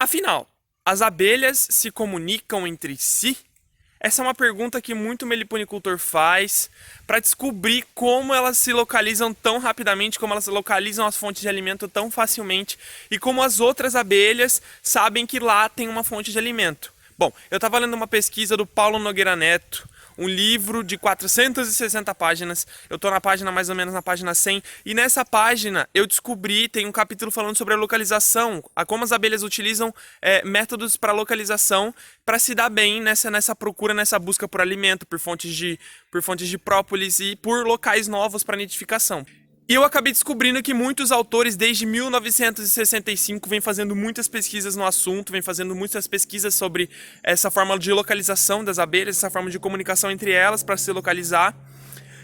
Afinal, as abelhas se comunicam entre si? Essa é uma pergunta que muito meliponicultor faz para descobrir como elas se localizam tão rapidamente, como elas localizam as fontes de alimento tão facilmente e como as outras abelhas sabem que lá tem uma fonte de alimento. Bom, eu estava lendo uma pesquisa do Paulo Nogueira Neto, um livro de 460 páginas, eu estou na página mais ou menos na página 100, e nessa página eu descobri, tem um capítulo falando sobre a localização, a como as abelhas utilizam métodos para localização para se dar bem nessa procura, nessa busca por alimento, por fontes de própolis e por locais novos para nidificação. E eu acabei descobrindo que muitos autores, desde 1965, vêm fazendo muitas pesquisas no assunto, vêm fazendo muitas pesquisas sobre essa forma de localização das abelhas, essa forma de comunicação entre elas para se localizar.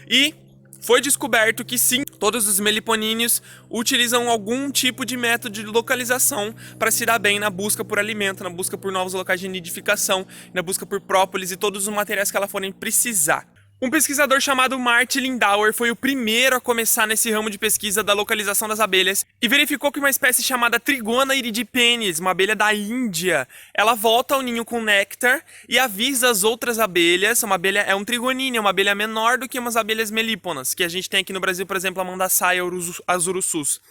E foi descoberto que sim, todos os meliponíneos utilizam algum tipo de método de localização para se dar bem na busca por alimento, na busca por novos locais de nidificação, na busca por própolis e todos os materiais que elas forem precisar. Um pesquisador chamado Martin Lindauer foi o primeiro a começar nesse ramo de pesquisa da localização das abelhas e verificou que uma espécie chamada Trigona iridipenis, uma abelha da Índia, ela volta ao ninho com néctar e avisa as outras abelhas. Uma abelha é um trigoníneo, é uma abelha menor do que umas abelhas melíponas, que a gente tem aqui no Brasil, por exemplo, a mandaçaia, as urussus.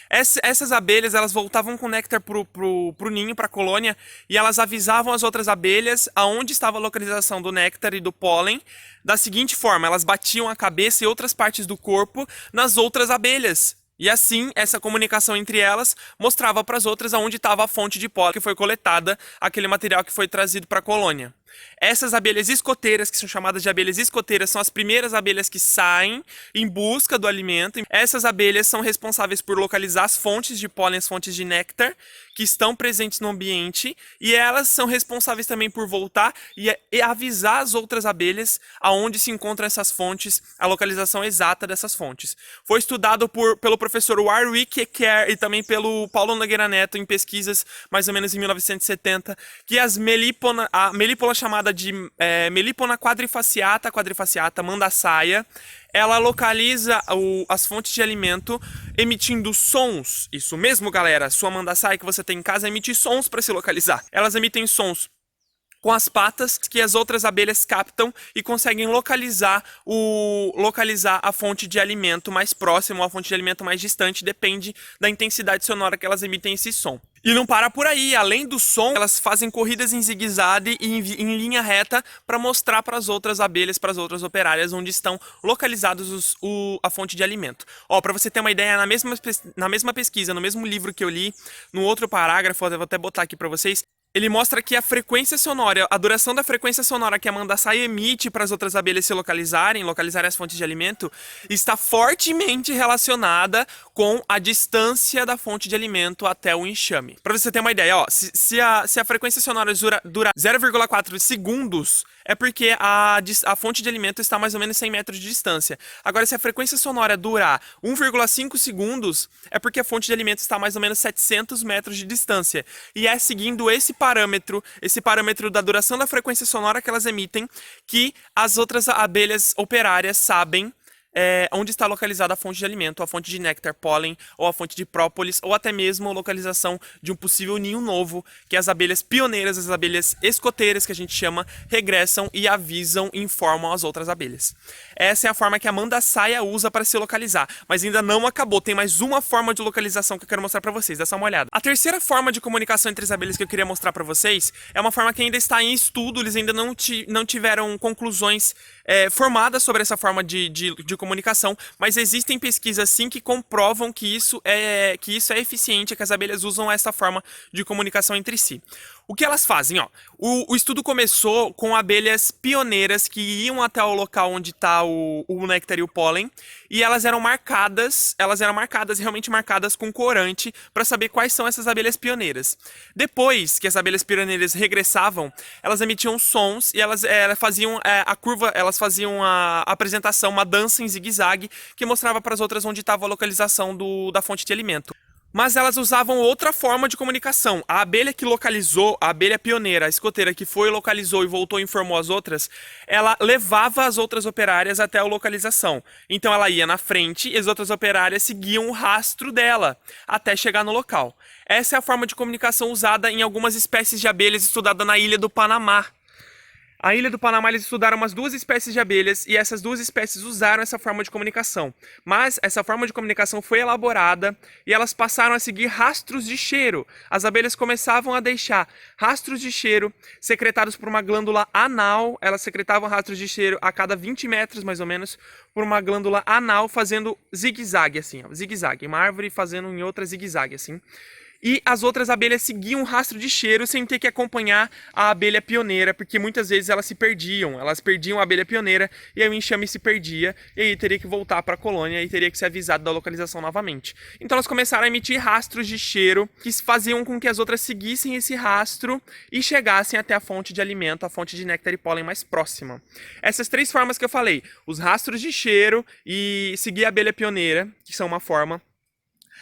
Essas abelhas, elas voltavam com néctar pro ninho, pra colônia, e elas avisavam as outras abelhas aonde estava a localização do néctar e do pólen, da seguinte forma: elas batiam a cabeça e outras partes do corpo nas outras abelhas. E assim, essa comunicação entre elas mostrava para as outras aonde estava a fonte de pólen que foi coletada, aquele material que foi trazido para a colônia. Essas abelhas escoteiras, que são chamadas de abelhas escoteiras, são as primeiras abelhas que saem em busca do alimento. Essas abelhas são responsáveis por localizar as fontes de pólen, as fontes de néctar, que estão presentes no ambiente, e elas são responsáveis também por voltar e avisar as outras abelhas aonde se encontram essas fontes, a localização exata dessas fontes. Foi estudado pelo professor Warwick Eker e também pelo Paulo Nogueira Neto em pesquisas mais ou menos em 1970, que a melípola chamada de Melipona quadrifaciata mandaçaia, ela localiza as fontes de alimento emitindo sons. Isso mesmo, galera, sua mandaçaia que você tem em casa emite sons para se localizar. Elas emitem sons com as patas que as outras abelhas captam e conseguem localizar a fonte de alimento mais próxima ou a fonte de alimento mais distante, depende da intensidade sonora que elas emitem esse som. E não para por aí, além do som, elas fazem corridas em zigue-zague e em linha reta para mostrar para as outras abelhas, para as outras operárias, onde estão localizados a fonte de alimento. Ó, para você ter uma ideia, na mesma pesquisa, no mesmo livro que eu li, no outro parágrafo, eu vou até botar aqui para vocês, ele mostra que a frequência sonora, a duração da frequência sonora que a mandaçaia emite para as outras abelhas se localizarem as fontes de alimento, está fortemente relacionada com a distância da fonte de alimento até o enxame. Para você ter uma ideia, ó, se a frequência sonora dura 0,4 segundos, é porque a fonte de alimento está mais ou menos 100 metros de distância. Agora, se a frequência sonora durar 1,5 segundos, é porque a fonte de alimento está mais ou menos 700 metros de distância. E é seguindo esse parâmetro da duração da frequência sonora que elas emitem, que as outras abelhas operárias sabem onde está localizada a fonte de alimento, a fonte de néctar, pólen, ou a fonte de própolis, ou até mesmo a localização de um possível ninho novo, que as abelhas pioneiras, as abelhas escoteiras, que a gente chama, regressam e avisam e informam as outras abelhas. Essa é a forma que a mandaçaia usa para se localizar, mas ainda não acabou, tem mais uma forma de localização que eu quero mostrar para vocês, dá só uma olhada. A terceira forma de comunicação entre as abelhas que eu queria mostrar para vocês é uma forma que ainda está em estudo, eles ainda não tiveram conclusões formadas sobre essa forma de comunicação, mas existem pesquisas sim que comprovam que isso é eficiente, que as abelhas usam essa forma de comunicação entre si. O que elas fazem? Ó, o estudo começou com abelhas pioneiras que iam até o local onde está o néctar e o pólen, e elas eram realmente marcadas com corante para saber quais são essas abelhas pioneiras. Depois que as abelhas pioneiras regressavam, elas emitiam sons e elas faziam a apresentação, uma dança em zigue-zague que mostrava para as outras onde estava a localização da fonte de alimento. mas elas usavam outra forma de comunicação. A abelha que localizou, a abelha pioneira, a escoteira que foi, localizou e voltou e informou as outras, ela levava as outras operárias até a localização. Então ela ia na frente e as outras operárias seguiam o rastro dela até chegar no local. Essa é a forma de comunicação usada em algumas espécies de abelhas estudadas na Ilha do Panamá. A Ilha do Panamá, eles estudaram umas 2 espécies de abelhas e essas 2 espécies usaram essa forma de comunicação. Mas essa forma de comunicação foi elaborada e elas passaram a seguir rastros de cheiro. As abelhas começavam a deixar rastros de cheiro secretados por uma glândula anal. Elas secretavam rastros de cheiro a cada 20 metros, mais ou menos, por uma glândula anal fazendo zigue-zague, assim, ó, zigue-zague. Uma árvore fazendo em outra zigue-zague, assim. E as outras abelhas seguiam um rastro de cheiro sem ter que acompanhar a abelha pioneira, porque muitas vezes elas se perdiam. Elas perdiam a abelha pioneira e aí o enxame se perdia e aí teria que voltar para a colônia e teria que ser avisado da localização novamente. Então elas começaram a emitir rastros de cheiro que faziam com que as outras seguissem esse rastro e chegassem até a fonte de alimento, a fonte de néctar e pólen mais próxima. Essas 3 formas que eu falei, os rastros de cheiro e seguir a abelha pioneira, que são uma forma.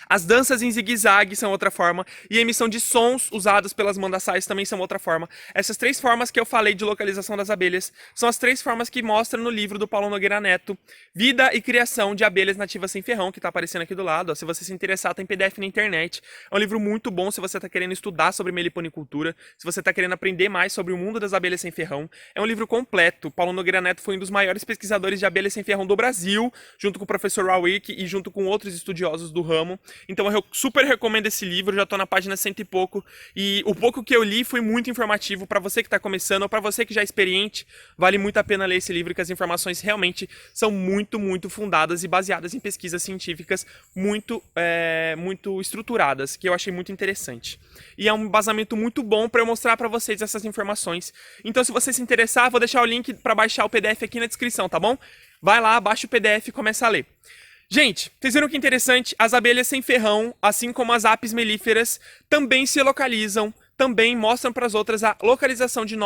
As danças em zigue-zague são outra forma, e a emissão de sons usados pelas mandaçais também são outra forma. Essas 3 formas que eu falei de localização das abelhas são as 3 formas que mostram no livro do Paulo Nogueira Neto, Vida e Criação de Abelhas Nativas Sem Ferrão, que está aparecendo aqui do lado. Ó, se você se interessar, tem PDF na internet. É um livro muito bom se você está querendo estudar sobre meliponicultura, se você está querendo aprender mais sobre o mundo das abelhas sem ferrão. É um livro completo. Paulo Nogueira Neto foi um dos maiores pesquisadores de abelhas sem ferrão do Brasil, junto com o professor Rawick e junto com outros estudiosos do ramo. Então eu super recomendo esse livro, já tô na página 100 e pouco, e o pouco que eu li foi muito informativo para você que está começando ou para você que já é experiente, vale muito a pena ler esse livro, que as informações realmente são muito fundadas e baseadas em pesquisas científicas muito estruturadas, que eu achei muito interessante. E é um embasamento muito bom para eu mostrar para vocês essas informações. Então se você se interessar, vou deixar o link para baixar o PDF aqui na descrição, tá bom? Vai lá, baixa o PDF e começa a ler. Gente, vocês viram que interessante? As abelhas sem ferrão, assim como as apis mellíferas, também se localizam, também mostram para as outras a localização de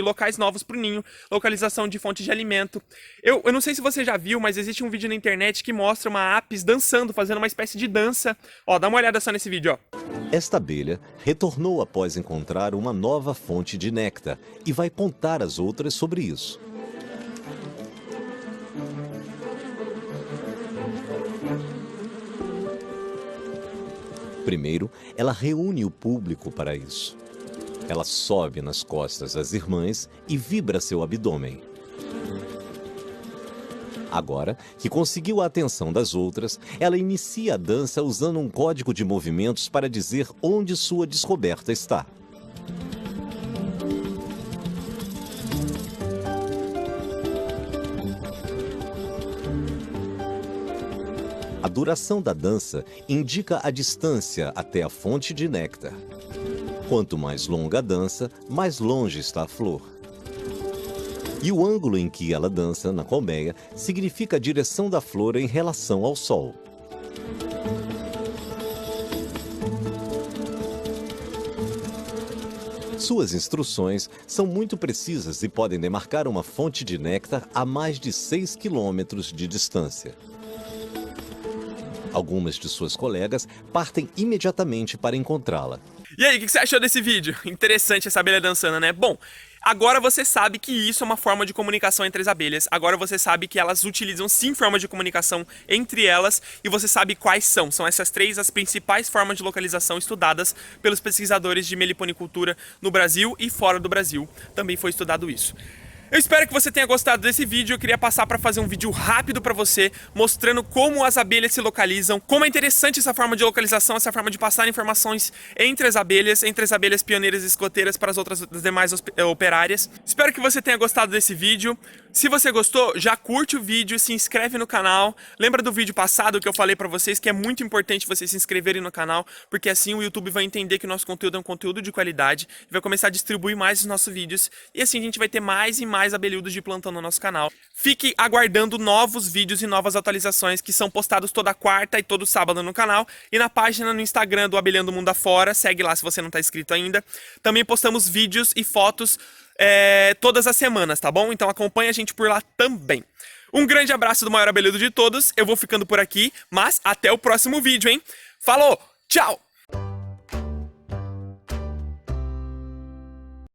locais novos para o ninho, localização de fontes de alimento. Eu não sei se você já viu, mas existe um vídeo na internet que mostra uma apis dançando, fazendo uma espécie de dança. Ó, dá uma olhada só nesse vídeo, ó. Esta abelha retornou após encontrar uma nova fonte de néctar e vai contar às outras sobre isso. Primeiro, ela reúne o público para isso. Ela sobe nas costas das irmãs e vibra seu abdômen. Agora, que conseguiu a atenção das outras, ela inicia a dança usando um código de movimentos para dizer onde sua descoberta está. A duração da dança indica a distância até a fonte de néctar. Quanto mais longa a dança, mais longe está a flor. E o ângulo em que ela dança na colmeia significa a direção da flor em relação ao sol. Suas instruções são muito precisas e podem demarcar uma fonte de néctar a mais de 6 quilômetros de distância. Algumas de suas colegas partem imediatamente para encontrá-la. E aí, o que você achou desse vídeo? Interessante essa abelha dançando, né? Bom, agora você sabe que isso é uma forma de comunicação entre as abelhas. Agora você sabe que elas utilizam sim formas de comunicação entre elas. E você sabe quais são. São essas 3 as principais formas de localização estudadas pelos pesquisadores de meliponicultura no Brasil e fora do Brasil. Também foi estudado isso. Eu espero que você tenha gostado desse vídeo. Eu queria passar para fazer um vídeo rápido para você, mostrando como as abelhas se localizam, como é interessante essa forma de localização, essa forma de passar informações entre as abelhas pioneiras e escoteiras para as demais operárias. Espero que você tenha gostado desse vídeo. Se você gostou, já curte o vídeo, se inscreve no canal. Lembra do vídeo passado que eu falei para vocês que é muito importante vocês se inscreverem no canal, porque assim o YouTube vai entender que o nosso conteúdo é um conteúdo de qualidade e vai começar a distribuir mais os nossos vídeos. E assim a gente vai ter mais e mais abelhudos de plantão no nosso canal. Fique aguardando novos vídeos e novas atualizações que são postados toda quarta e todo sábado no canal e na página no Instagram do Abelhando Mundo Afora. Segue lá se você não está inscrito ainda. Também postamos vídeos e fotos todas as semanas, tá bom? Então acompanha a gente por lá também. Um grande abraço do maior abelhudo de todos. Eu vou ficando por aqui, mas até o próximo vídeo, hein? Falou, tchau!